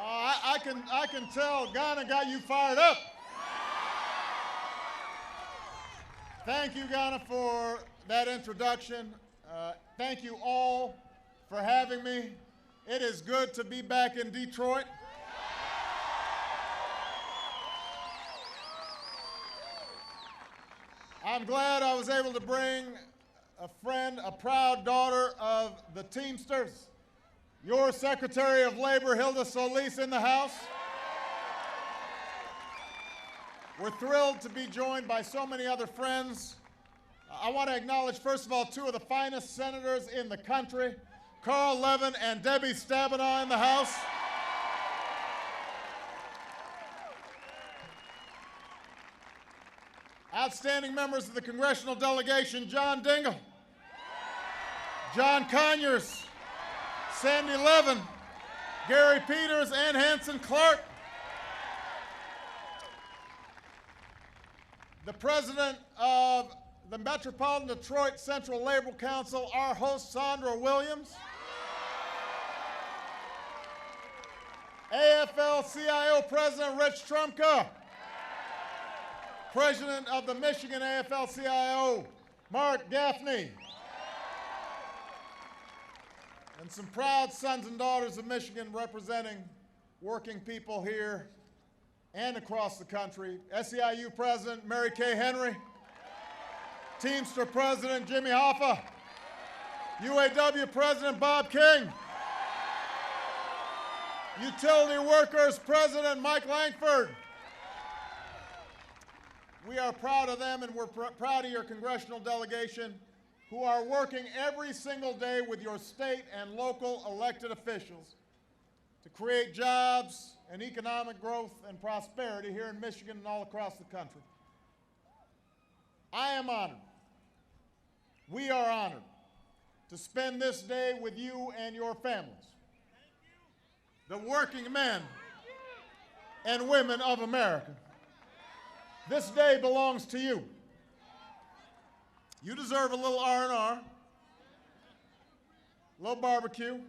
I can tell Ghana got you fired up. Thank you, Ghana, for that introduction. Thank you all for having me. It is good to be back in Detroit. I'm glad I was able to bring a friend, a proud daughter of the Teamsters, your Secretary of Labor, Hilda Solis, in the house. We're thrilled to be joined by so many other friends. I want to acknowledge, first of all, two of the finest senators in the country, Carl Levin and Debbie Stabenow, in the House. Outstanding members of the congressional delegation, John Dingell, John Conyers, Sandy Levin, Gary Peters, and Hanson Clark. The president of the Metropolitan Detroit Central Labor Council, our host, Sandra Williams. AFL-CIO President Rich Trumka. President of the Michigan AFL-CIO, Mark Gaffney. And some proud sons and daughters of Michigan representing working people here and across the country. SEIU President Mary Kay Henry, Teamster President Jimmy Hoffa, UAW President Bob King, Utility Workers President Mike Langford. We are proud of them, and we're proud of your congressional delegation who are working every single day with your state and local elected officials to create jobs and economic growth and prosperity here in Michigan and all across the country. I am honored, we are honored, to spend this day with you and your families, the working men and women of America. This day belongs to you. You deserve a little R&R, a little barbecue,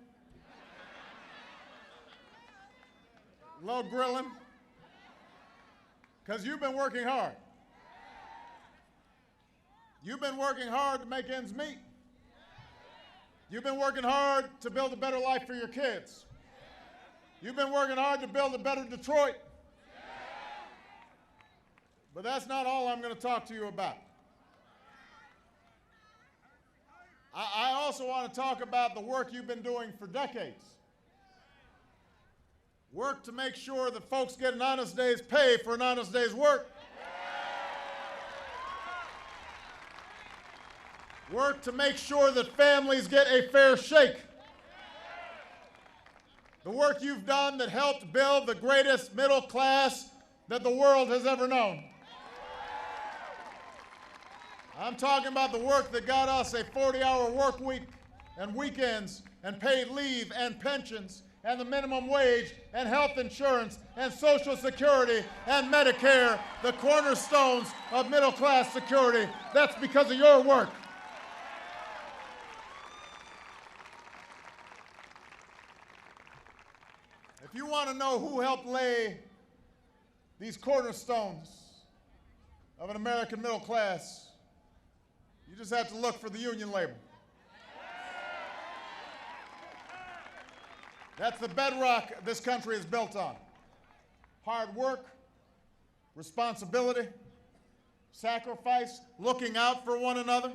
a little grilling, because you've been working hard. You've been working hard to make ends meet. You've been working hard to build a better life for your kids. You've been working hard to build a better Detroit. But that's not all I'm going to talk to you about. I also want to talk about the work you've been doing for decades. Work to make sure that folks get an honest day's pay for an honest day's work. Work to make sure that families get a fair shake. The work you've done that helped build the greatest middle class that the world has ever known. I'm talking about the work that got us a 40-hour work week and weekends and paid leave and pensions and the minimum wage and health insurance and Social Security and Medicare, the cornerstones of middle-class security. That's because of your work. If you want to know who helped lay these cornerstones of an American middle class, you just have to look for the union labor. That's the bedrock this country is built on. Hard work, responsibility, sacrifice, looking out for one another,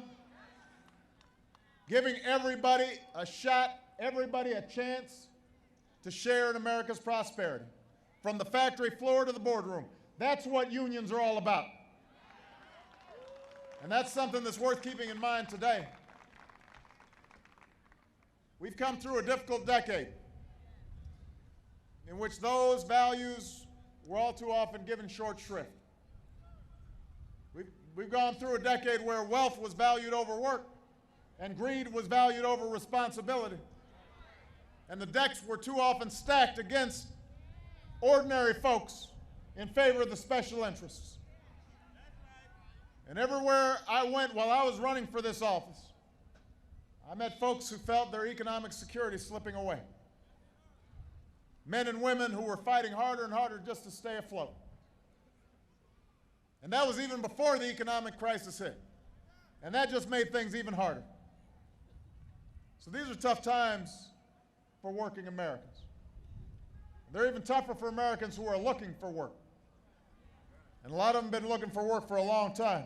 giving everybody a shot, everybody a chance to share in America's prosperity, from the factory floor to the boardroom. That's what unions are all about. And that's something that's worth keeping in mind today. We've come through a difficult decade in which those values were all too often given short shrift. We've gone through a decade where wealth was valued over work and greed was valued over responsibility. And the decks were too often stacked against ordinary folks in favor of the special interests. And everywhere I went while I was running for this office, I met folks who felt their economic security slipping away. men and women who were fighting harder and harder just to stay afloat. And that was even before the economic crisis hit. And that just made things even harder. So these are tough times for working Americans. They're even tougher for Americans who are looking for work. And a lot of them have been looking for work for a long time.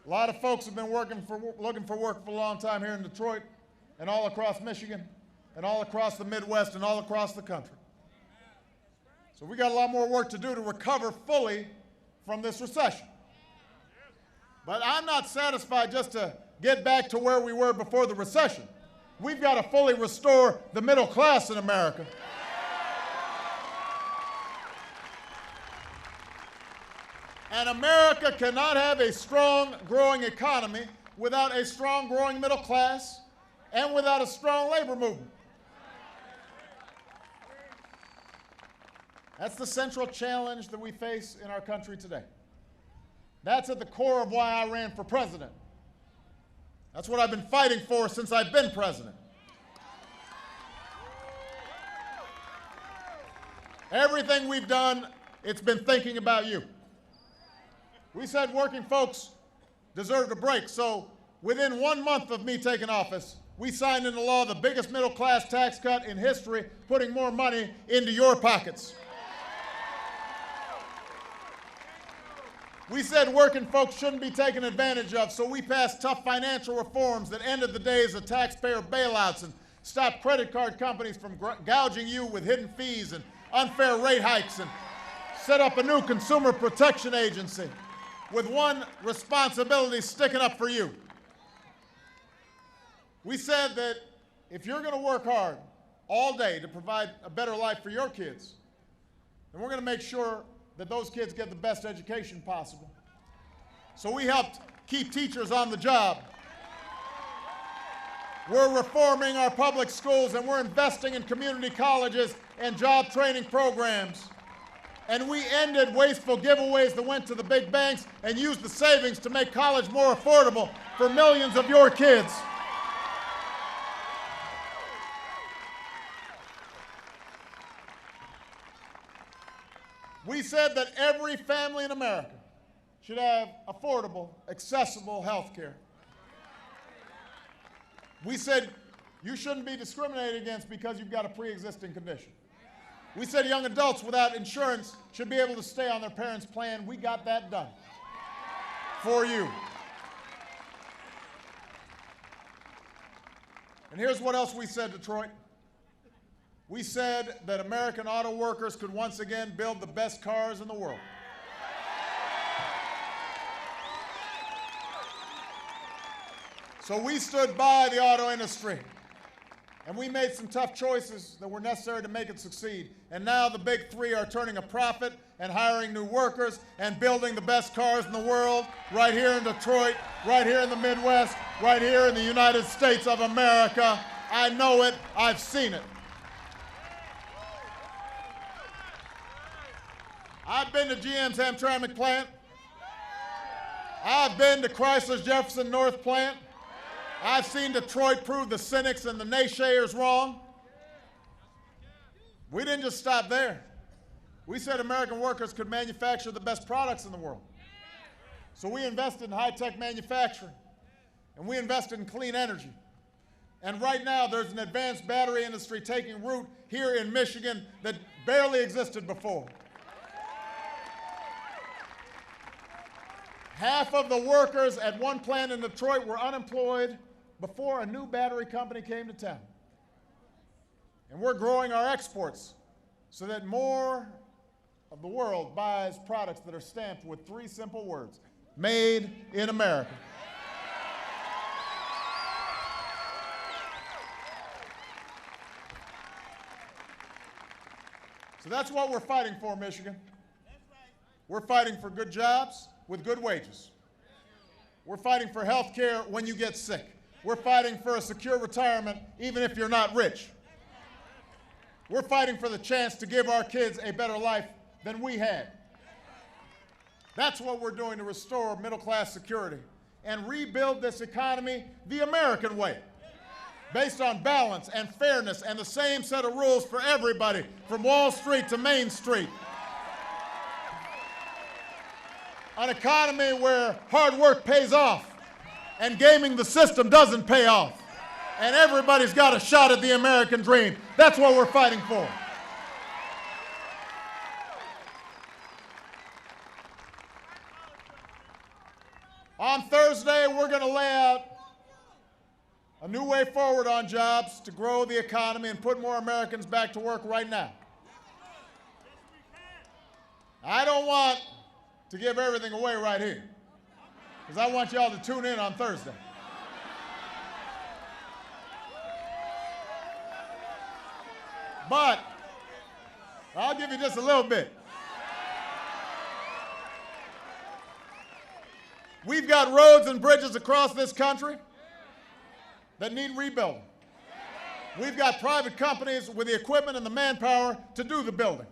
A lot of folks have been looking for work for a long time here in Detroit and all across Michigan and all across the Midwest and all across the country. So we got a lot more work to do to recover fully from this recession. But I'm not satisfied just to get back to where we were before the recession. We've got to fully restore the middle class in America. And America cannot have a strong, growing economy without a strong, growing middle class and without a strong labor movement. That's the central challenge that we face in our country today. That's at the core of why I ran for president. That's what I've been fighting for since I've been president. Everything we've done, it's been thinking about you. We said working folks deserved a break, so within 1 month of me taking office, we signed into law the biggest middle-class tax cut in history, putting more money into your pockets. We said working folks shouldn't be taken advantage of, so we passed tough financial reforms that ended the days of taxpayer bailouts and stopped credit card companies from gouging you with hidden fees and unfair rate hikes, and set up a new consumer protection agency with one responsibility: sticking up for you. We said that if you're going to work hard all day to provide a better life for your kids, then we're going to make sure that those kids get the best education possible. So we helped keep teachers on the job. We're reforming our public schools, and we're investing in community colleges and job training programs. And we ended wasteful giveaways that went to the big banks and used the savings to make college more affordable for millions of your kids. We said that every family in America should have affordable, accessible health care. We said you shouldn't be discriminated against because you've got a pre-existing condition. We said young adults without insurance should be able to stay on their parents' plan. We got that done for you. And here's what else we said, Detroit. We said that American auto workers could once again build the best cars in the world. So we stood by the auto industry, and we made some tough choices that were necessary to make it succeed. And now the big three are turning a profit and hiring new workers and building the best cars in the world right here in Detroit, right here in the Midwest, right here in the United States of America. I know it. I've seen it. I've been to GM's Hamtramck plant. I've been to Chrysler's Jefferson North plant. I've seen Detroit prove the cynics and the naysayers wrong. We didn't just stop there. We said American workers could manufacture the best products in the world. So we invested in high-tech manufacturing, and we invested in clean energy. And right now there's an advanced battery industry taking root here in Michigan that barely existed before. Half of the workers at one plant in Detroit were unemployed before a new battery company came to town. And we're growing our exports so that more of the world buys products that are stamped with 3 simple words: made in America. So that's what we're fighting for, Michigan. We're fighting for good jobs with good wages. We're fighting for health care when you get sick. We're fighting for a secure retirement even if you're not rich. We're fighting for the chance to give our kids a better life than we had. That's what we're doing to restore middle-class security and rebuild this economy the American way. based on balance and fairness and the same set of rules for everybody, from Wall Street to Main Street. An economy where hard work pays off and gaming the system doesn't pay off. And everybody's got a shot at the American dream. That's what we're fighting for. On Thursday, we're going to lay out a new way forward on jobs to grow the economy and put more Americans back to work right now. I don't want to give everything away right here, because I want y'all to tune in on Thursday. But I'll give you just a little bit. We've got roads and bridges across this country that need rebuilding. We've got private companies with the equipment and the manpower to do the building.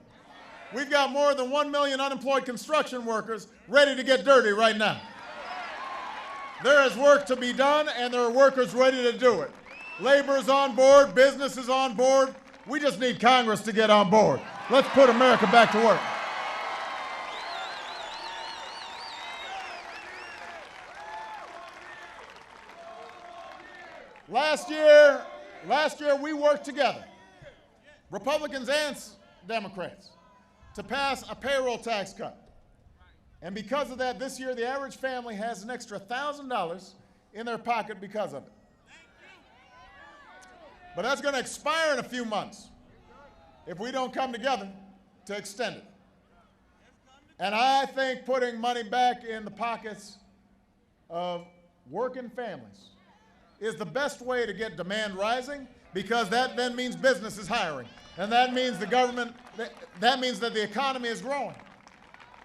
We've got more than 1 million unemployed construction workers ready to get dirty right now. There is work to be done, and there are workers ready to do it. Labor is on board, business is on board. We just need Congress to get on board. Let's put America back to work. Last year we worked together, Republicans and Democrats, to pass a payroll tax cut. And because of that, this year the average family has an extra $1,000 in their pocket because of it. But that's going to expire in a few months if we don't come together to extend it. And I think putting money back in the pockets of working families is the best way to get demand rising, because that then means business is hiring. And that means the government, that means that the economy is growing.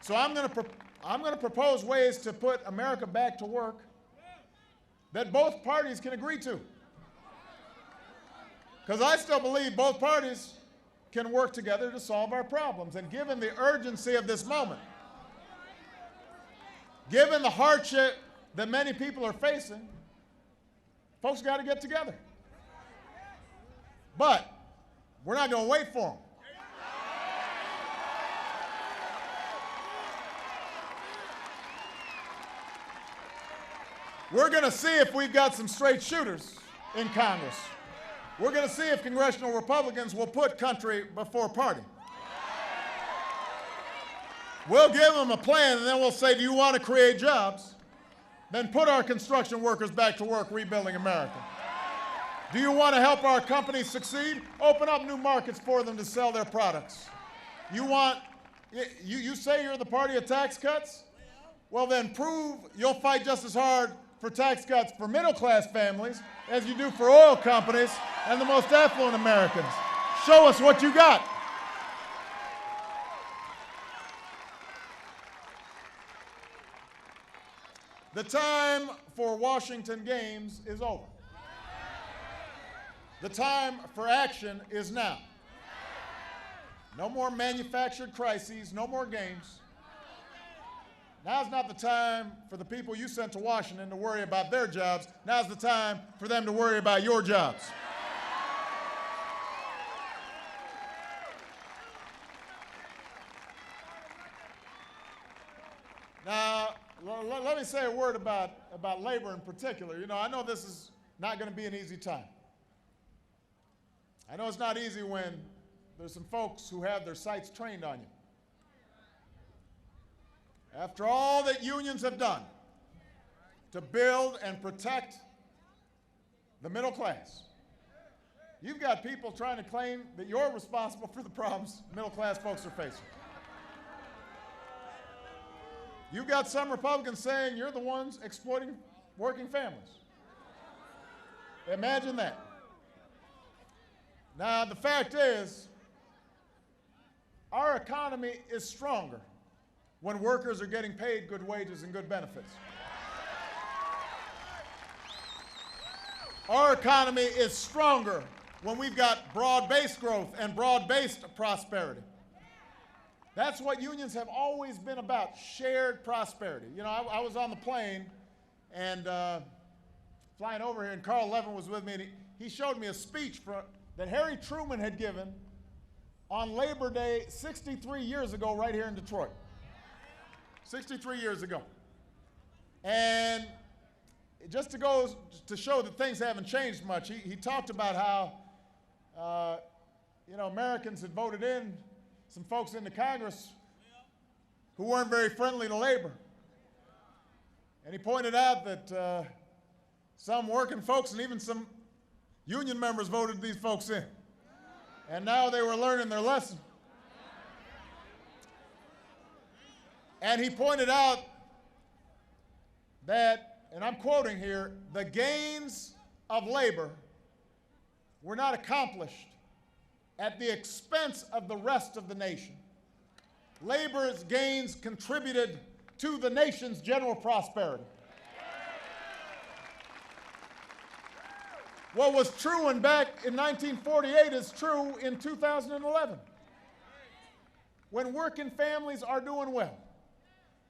So I'm going to propose ways to put America back to work that both parties can agree to. Because I still believe both parties can work together to solve our problems. And given the urgency of this moment, given the hardship that many people are facing, folks got to get together. But we're not going to wait for them. We're going to see if we've got some straight shooters in Congress. We're going to see if congressional Republicans will put country before party. We'll give them a plan, and then we'll say, do you want to create jobs? Then put our construction workers back to work rebuilding America. Do you want to help our companies succeed? Open up new markets for them to sell their products. You say you're the party of tax cuts? Well, then prove you'll fight just as hard for tax cuts for middle-class families as you do for oil companies and the most affluent Americans. Show us what you got. The time for Washington games is over. The time for action is now. No more manufactured crises, no more games. Now's not the time for the people you sent to Washington to worry about their jobs. Now's the time for them to worry about your jobs. Now, let me say a word about labor in particular. You know, I know this is not going to be an easy time. I know it's not easy when there's some folks who have their sights trained on you. After all that unions have done to build and protect the middle class, you've got people trying to claim that you're responsible for the problems middle class folks are facing. You've got some Republicans saying you're the ones exploiting working families. Imagine that. Now, the fact is, our economy is stronger when workers are getting paid good wages and good benefits. Our economy is stronger when we've got broad-based growth and broad-based prosperity. That's what unions have always been about, shared prosperity. You know, I was on the plane and flying over here, and Carl Levin was with me, and he showed me a speech that Harry Truman had given on Labor Day 63 years ago right here in Detroit. 63 years ago. And just to go to show that things haven't changed much, he talked about how, Americans had voted in some folks into Congress who weren't very friendly to labor. And he pointed out that some working folks and even some union members voted these folks in. And now they were learning their lesson. And he pointed out that, and I'm quoting here, the gains of labor were not accomplished at the expense of the rest of the nation. Labor's gains contributed to the nation's general prosperity. What was true back in 1948 is true in 2011. When working families are doing well,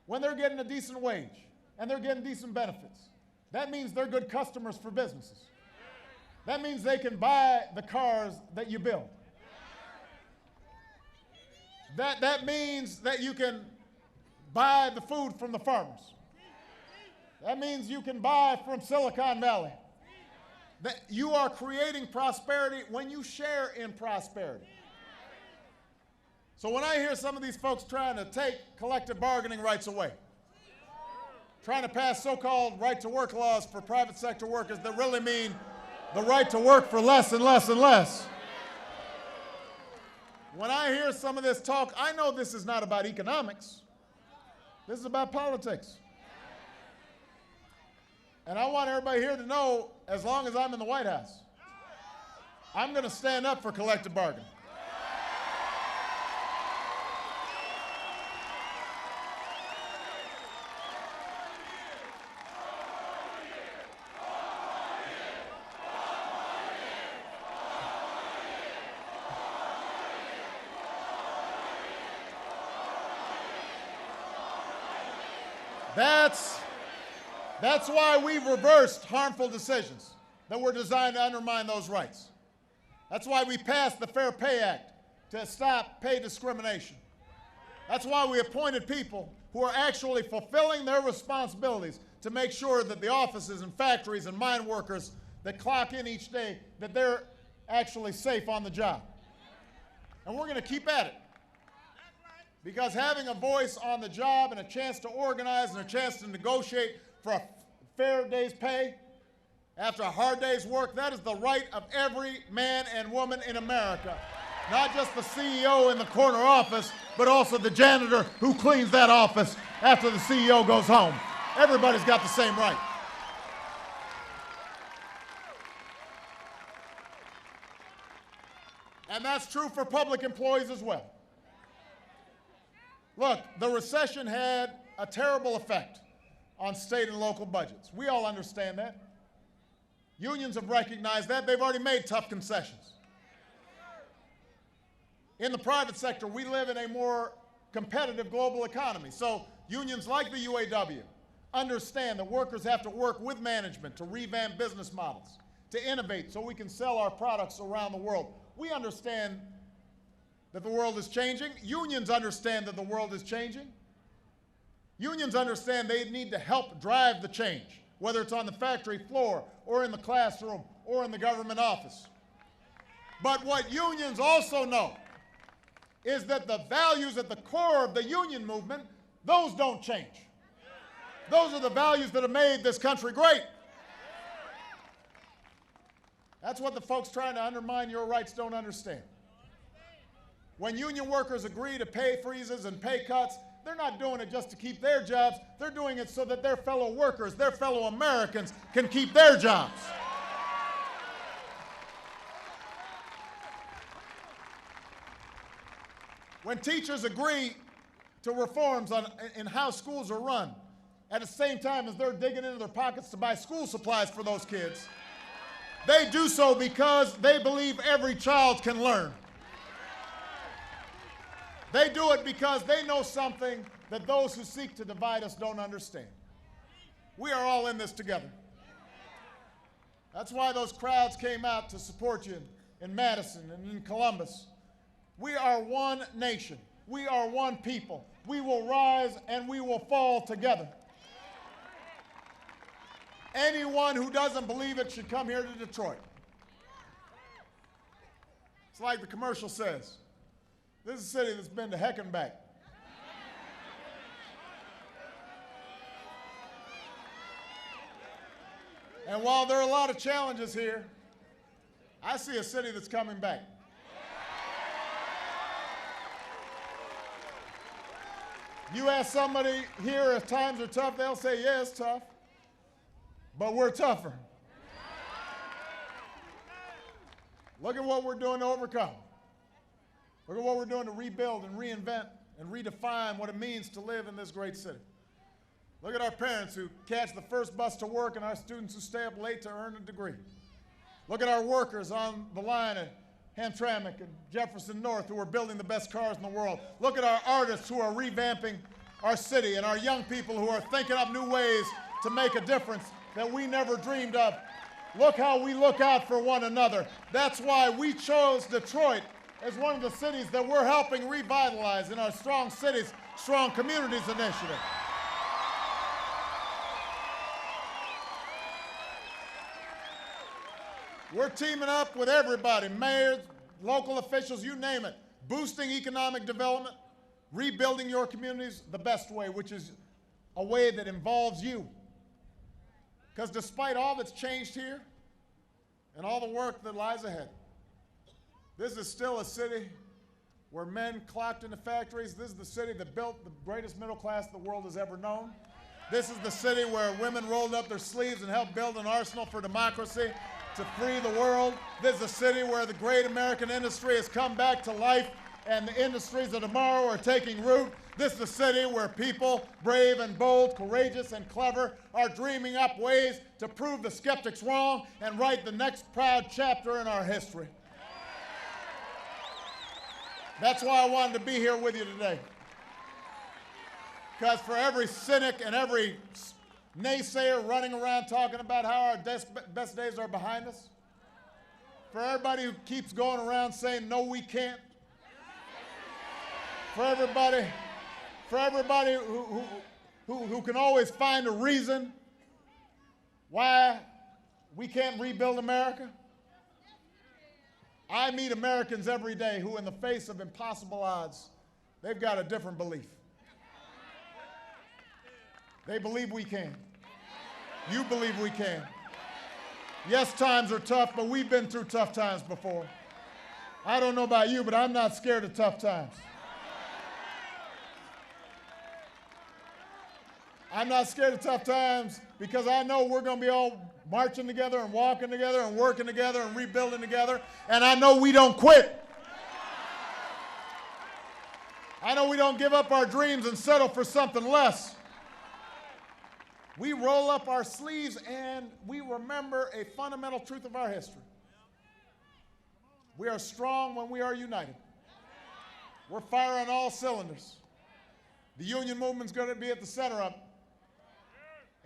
when they're getting a decent wage, and they're getting decent benefits, that means they're good customers for businesses. That means they can buy the cars that you build. That means that you can buy the food from the farmers. That means you can buy from Silicon Valley. That you are creating prosperity when you share in prosperity. So when I hear some of these folks trying to take collective bargaining rights away, trying to pass so-called right-to-work laws for private sector workers that really mean the right to work for less and less and less. When I hear some of this talk, I know this is not about economics. This is about politics. And I want everybody here to know, as long as I'm in the White House, I'm going to stand up for collective bargaining. That's why we've reversed harmful decisions that were designed to undermine those rights. That's why we passed the Fair Pay Act to stop pay discrimination. That's why we appointed people who are actually fulfilling their responsibilities to make sure that the offices and factories and mine workers that clock in each day, that they're actually safe on the job. And we're going to keep at it. Because having a voice on the job and a chance to organize and a chance to negotiate for a fair day's pay after a hard day's work, that is the right of every man and woman in America. Not just the CEO in the corner office, but also the janitor who cleans that office after the CEO goes home. Everybody's got the same right. And that's true for public employees as well. Look, the recession had a terrible effect on state and local budgets. We all understand that. Unions have recognized that. They've already made tough concessions. In the private sector, we live in a more competitive global economy. So unions like the UAW understand that workers have to work with management to revamp business models, to innovate so we can sell our products around the world. We understand that the world is changing. Unions understand that the world is changing. Unions understand they need to help drive the change, whether it's on the factory floor or in the classroom or in the government office. But what unions also know is that the values at the core of the union movement, those don't change. Those are the values that have made this country great. That's what the folks trying to undermine your rights don't understand. When union workers agree to pay freezes and pay cuts, they're not doing it just to keep their jobs. They're doing it so that their fellow workers, their fellow Americans, can keep their jobs. When teachers agree to reforms in how schools are run, at the same time as they're digging into their pockets to buy school supplies for those kids, they do so because they believe every child can learn. They do it because they know something that those who seek to divide us don't understand. We are all in this together. That's why those crowds came out to support you in Madison and in Columbus. We are one nation. We are one people. We will rise and we will fall together. Anyone who doesn't believe it should come here to Detroit. It's like the commercial says. This is a city that's been to heck and back. And while there are a lot of challenges here, I see a city that's coming back. You ask somebody here if times are tough, they'll say, yeah, it's tough, but we're tougher. Look at what we're doing to overcome. Look at what we're doing to rebuild and reinvent and redefine what it means to live in this great city. Look at our parents who catch the first bus to work and our students who stay up late to earn a degree. Look at our workers on the line at Hamtramck and Jefferson North who are building the best cars in the world. Look at our artists who are revamping our city and our young people who are thinking up new ways to make a difference that we never dreamed of. Look how we look out for one another. That's why we chose Detroit as one of the cities that we're helping revitalize in our Strong Cities, Strong Communities initiative. We're teaming up with everybody, mayors, local officials, you name it, boosting economic development, rebuilding your communities the best way, which is a way that involves you. Because despite all that's changed here and all the work that lies ahead, this is still a city where men clocked into factories. This is the city that built the greatest middle class the world has ever known. This is the city where women rolled up their sleeves and helped build an arsenal for democracy to free the world. This is a city where the great American industry has come back to life and the industries of tomorrow are taking root. This is a city where people, brave and bold, courageous and clever, are dreaming up ways to prove the skeptics wrong and write the next proud chapter in our history. That's why I wanted to be here with you today. Because for every cynic and every naysayer running around talking about how our best days are behind us, for everybody who keeps going around saying, no, we can't, for everybody who can always find a reason why we can't rebuild America, I meet Americans every day who, in the face of impossible odds, they've got a different belief. They believe we can. You believe we can. Yes, times are tough, but we've been through tough times before. I don't know about you, but I'm not scared of tough times. I'm not scared of tough times because I know we're going to be all marching together and walking together and working together and rebuilding together, and I know we don't quit. I know we don't give up our dreams and settle for something less. We roll up our sleeves and we remember a fundamental truth of our history. We are strong when we are united. We're firing all cylinders. The union movement's going to be at the center of it.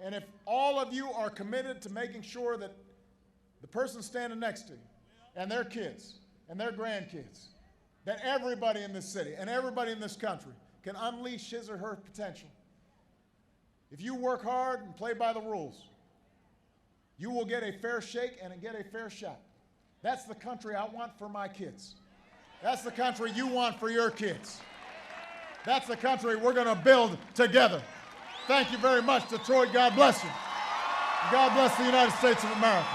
And if all of you are committed to making sure that the person standing next to you and their kids and their grandkids, that everybody in this city and everybody in this country can unleash his or her potential, if you work hard and play by the rules, you will get a fair shake and get a fair shot. That's the country I want for my kids. That's the country you want for your kids. That's the country we're going to build together. Thank you very much, Detroit. God bless you. God bless the United States of America.